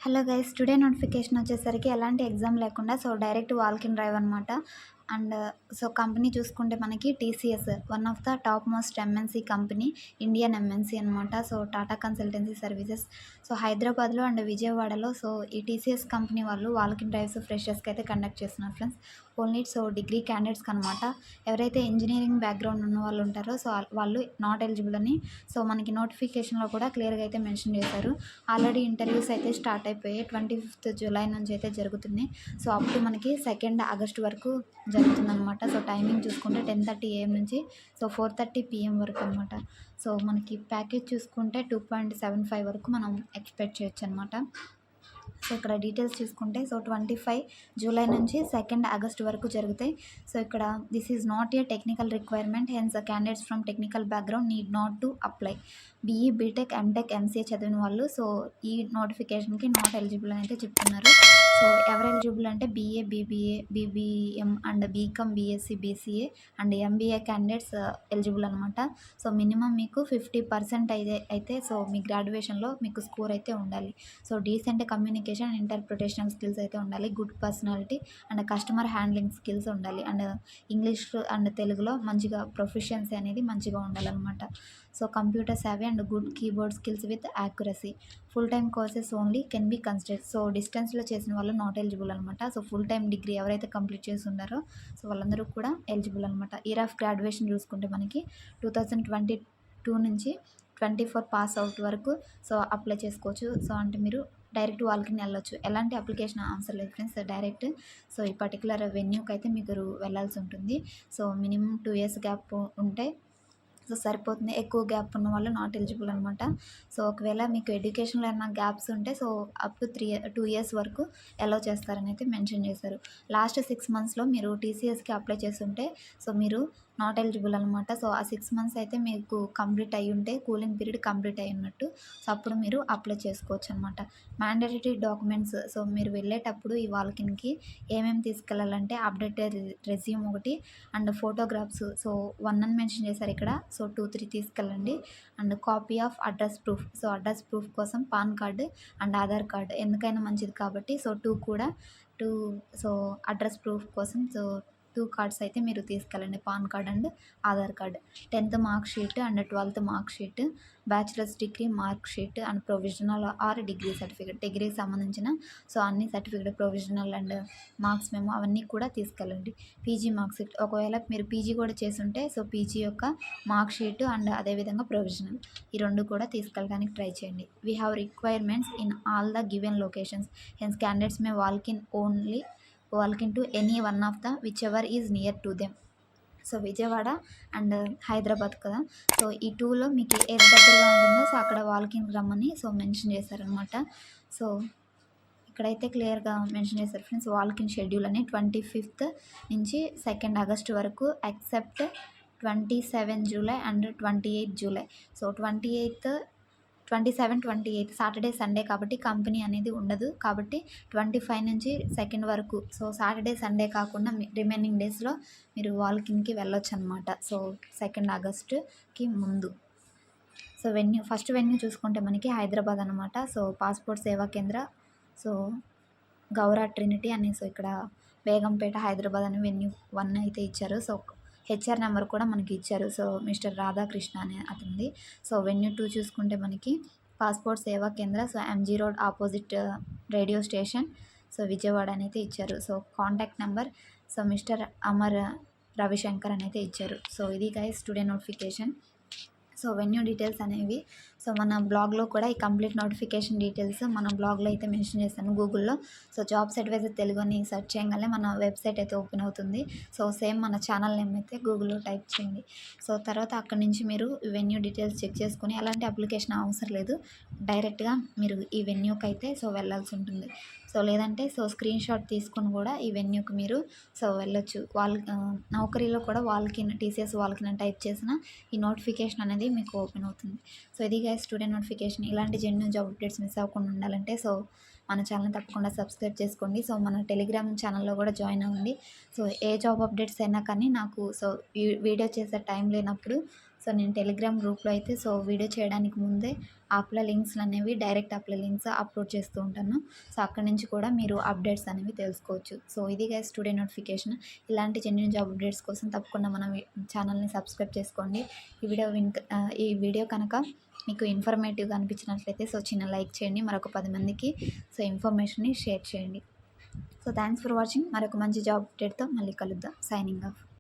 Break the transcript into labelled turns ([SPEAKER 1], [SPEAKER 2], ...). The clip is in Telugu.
[SPEAKER 1] హలో గైస్, టుడే నోటిఫికేషన్ వచ్చేసరికి ఎలాంటి ఎగ్జామ్ లేకుండా డైరెక్ట్ వాల్క్ ఇన్ డ్రైవ్ అనమాట. అండ్ కంపెనీ చూసుకుంటే మనకి TCS one of the top most MNC company, Indian MNC అనమాట. టాటా కన్సల్టెన్సీ సర్వీసెస్ హైదరాబాద్లో అండ్ విజయవాడలో ఈ టీసీఎస్ కంపెనీ వాళ్ళు వాల్క్ ఇన్ డ్రైవ్స్ ఫ్రెషర్స్కి అయితే కండక్ట్ చేస్తున్నారు ఫ్రెండ్స్. ఓన్లీ డిగ్రీ క్యాండిడేట్స్కి అనమాట. ఎవరైతే ఇంజనీరింగ్ బ్యాక్గ్రౌండ్ ఉన్న వాళ్ళు ఉంటారో వాళ్ళు నాట్ ఎలిజిబుల్ అని మనకి నోటిఫికేషన్లో కూడా క్లియర్గా అయితే మెన్షన్ చేశారు. ఆల్రెడీ ఇంటర్వ్యూస్ అయితే స్టార్ట్ అయిపోయాయి. 25th జూలై నుంచి అయితే జరుగుతున్నాయి. అప్ టు మనకి 2nd ఆగస్ట్ వరకు జరుగుతుందనమాట. టైమింగ్ చూసుకుంటే 10:30 AM నుంచి 4:30 PM వరకు అనమాట. మనకి ప్యాకేజ్ చూసుకుంటే 2.75 వరకు మనం ఎక్స్పెక్ట్ చేయొచ్చు అనమాట. ఇక్కడ డీటెయిల్స్ చూసుకుంటే 25 జూలై నుంచి 2nd ఆగస్ట్ వరకు జరుగుతాయి. ఇక్కడ this is not a technical requirement, hence candidates from technical background need not to apply. BE, BTech, MTech, MCA చదివిన వాళ్ళు ఈ నోటిఫికేషన్కి నాట్ ఎలిజిబుల్ అని అయితే చెప్తున్నారు. ఎవరు ఎలిజిబుల్ అంటే BA, BBA, BBM and BCom, BSc, BCA and MBA candidates eligible అనమాట. మినిమం మీకు 50% అయితే మీ గ్రాడ్యుయేషన్లో మీకు స్కోర్ అయితే ఉండాలి. Decent communication and interpretational skills అయితే ఉండాలి. Good personality and customer handling skills ఉండాలి. అండ్ ఇంగ్లీష్ అండ్ తెలుగులో మంచిగా ప్రొఫిషియన్సీ అనేది మంచిగా ఉండాలన్నమాట. Computer savvy and good keyboard skills with accuracy. Full time courses only can be considered. డిస్టెన్స్లో చేసిన వాళ్ళు నాట్ ఎలిజిబుల్ అనమాట. ఫుల్ టైమ్ డిగ్రీ ఎవరైతే కంప్లీట్ చేసి ఉన్నారో వాళ్ళందరూ కూడా ఎలిజిబుల్ అనమాట. ఇయర్ ఆఫ్ గ్రాడ్యుయేషన్ చూసుకుంటే మనకి 2022 నుంచి 24 పాస్ అవుట్ వరకు అప్లై చేసుకోవచ్చు. అంటే మీరు డైరెక్ట్ వాళ్ళకి వెళ్ళొచ్చు. ఎలాంటి అప్లికేషన్ అవసరం లేదు ఫ్రెండ్స్. డైరెక్ట్ ఈ పర్టికులర్ వెన్యూకి అయితే మీరు వెళ్ళాల్సి ఉంటుంది. మినిమం 2 years గ్యాప్ ఉంటే సరిపోతుంది. ఎక్కువ గ్యాప్ ఉన్న వాళ్ళు నాట్ ఎలిజిబుల్ అనమాట. ఒకవేళ మీకు ఎడ్యుకేషన్లో ఏమైనా గ్యాప్స్ ఉంటే అప్ టు 2 years వరకు అలౌ చేస్తారని అయితే మెన్షన్ చేశారు. లాస్ట్ 6 monthsలో మీరు టీసీఎస్కి అప్లై చేస్తుంటే మీరు నాట్ ఎలిజిబుల్ అనమాట. ఆ 6 months అయితే మీకు కంప్లీట్ అయ్యి ఉంటే, కూలింగ్ పీరియడ్ కంప్లీట్ అయ్యి ఉన్నట్టు. అప్పుడు మీరు అప్లై చేసుకోవచ్చు అనమాట. మ్యాండేటరీ డాక్యుమెంట్స్ మీరు వెళ్ళేటప్పుడు ఈ వాల్కిన్కి ఏమేమి తీసుకెళ్ళాలంటే అప్డేటెడ్ రెజ్యూమ్ ఒకటి అండ్ ఫోటోగ్రాఫ్స్ 1 అని మెన్షన్ చేశారు ఇక్కడ. 2, 3 తీసుకెళ్ళండి. And copy of address proof. Address proof కోసం PAN card and Aadhaar card ఎందుకైనా మంచిది కాబట్టి 2 కూడా అడ్రస్ ప్రూఫ్ కోసం 2 కార్డ్స్ అయితే మీరు తీసుకెళ్ళండి. Pan card and Aadhaar card. 10th mark sheet and 12th mark sheet, bachelors degree mark sheet and provisional are degree certificate. డిగ్రీకి సంబంధించిన అన్ని సర్టిఫికేట్, ప్రొవిజనల్ అండ్ మార్క్స్ మేము అవన్నీ కూడా తీసుకెళ్ళండి. పీజీ మార్క్ షీట్ ఒకవేళ మీరు పీజీ కూడా చేసుంటే పీజీ యొక్క మార్క్ షీట్ అండ్ అదేవిధంగా ప్రొవిజనల్ ఈ 2 కూడా తీసుకెళ్ళడానికి ట్రై చేయండి. We have requirements in all the given locations, hence candidates may walk in to any one of the which ever is near to them. Vijayawada and Hyderabad కదా. ఈ 2లో మీకు ఏది దగ్గరగా ఉంటుందో అక్కడ వాల్కింగ్ రమ్మని మెన్షన్ చేశారనమాట. ఇక్కడైతే క్లియర్గా మెన్షన్ చేశారు ఫ్రెండ్స్. వాల్కిన్ షెడ్యూల్ అని 25th నుంచి 2nd ఆగస్ట్ వరకు except 27 July and 28 July. 27, 28 Saturday, Sunday కాబట్టి కంపెనీ అనేది ఉండదు. కాబట్టి 25 నుంచి 2nd వరకు సాటర్డే, సండే కాకుండా రిమైనింగ్ డేస్లో మీరు వాల్కిన్కి వెళ్ళొచ్చు అనమాట. 2nd ఆగస్ట్కి ముందు. ఫస్ట్ వెన్యూ చూసుకుంటే మనకి హైదరాబాద్ అనమాట. పాస్పోర్ట్ సేవా కేంద్ర గౌరా ట్రినిటీ అని ఇక్కడ బేగంపేట హైదరాబాద్ అని వెన్యూ 1 అయితే ఇచ్చారు. హెచ్ఆర్ నెంబర్ కూడా మనకి ఇచ్చారు. మిస్టర్ రాధాకృష్ణ అనే అతనిది. వెన్యూ 2 చూసుకుంటే మనకి పాస్పోర్ట్ సేవా కేంద్ర MG road opposite radio station Vijayawada అని అయితే ఇచ్చారు. Contact number mister Amar Ravishankar అని అయితే ఇచ్చారు. ఇది guys today notification. Venue details అనేవి మన బ్లాగ్లో కూడా ఈ కంప్లీట్ నోటిఫికేషన్ డీటెయిల్స్ మన బ్లాగ్లో అయితే మెన్షన్ చేస్తాను గూగుల్లో. జాబ్స్ అడ్వైజర్ తెలుగు అని సెర్చ్ చేయగానే మన వెబ్సైట్ అయితే ఓపెన్ అవుతుంది. సేమ్ మన ఛానల్ నేమ్ అయితే గూగుల్లో టైప్ చేయండి. తర్వాత అక్కడి నుంచి మీరు వెన్యూ డీటెయిల్స్ చెక్ చేసుకుని ఎలాంటి అప్లికేషన్ అవసరం లేదు. డైరెక్ట్గా మీరు ఈ వెన్యూకి అయితే వెళ్ళాల్సి ఉంటుంది. లేదంటే స్క్రీన్ షాట్ తీసుకొని కూడా ఈ వెన్యూకి మీరు వెళ్ళొచ్చు. నౌకరీలో కూడా వాల్కిన్, టీసీఎస్ వాల్కిన్ అని టైప్ చేసిన ఈ నోటిఫికేషన్ అనేది మీకు ఓపెన్ అవుతుంది. ఇది గైస్ స్టూడెంట్ నోటిఫికేషన్. ఇలాంటి జెన్యూన్ జాబ్ అప్డేట్స్ మిస్ అవ్వకుండా ఉండాలంటే మన ఛానల్ తప్పకుండా సబ్స్క్రైబ్ చేసుకోండి. మన టెలిగ్రామ్ ఛానల్లో కూడా జాయిన్ అవ్వండి. ఏ జాబ్ అప్డేట్స్ అయినా కానీ నాకు వీడియో చేసే టైం లేనప్పుడు సో నేను టెలిగ్రామ్ గ్రూప్లో అయితే సో వీడియో చేయడానికి ముందే యాప్ల లింక్స్ అనేవి డైరెక్ట్ యాప్ల లింక్స్ అప్లోడ్ చేస్తూ ఉంటాను. సో అక్కడి నుంచి కూడా మీరు అప్డేట్స్ అనేవి తెలుసుకోవచ్చు. సో ఇది గైస్ టుడే నోటిఫికేషన్. ఇలాంటి జెన్యూన్ జాబ్ అప్డేట్స్ కోసం తప్పకుండా మన ఛానల్ని సబ్స్క్రైబ్ చేసుకోండి. ఈ వీడియో కనుక మీకు ఇన్ఫర్మేటివ్గా అనిపించినట్లయితే సో చిన్న లైక్ చేయండి, మరొక 10 మందికి సో ఇన్ఫర్మేషన్ని షేర్ చేయండి. So thanks for watching. మరొక మంచి జాబ్ అప్డేట్తో మళ్ళీ కలుద్దాం. Signing off.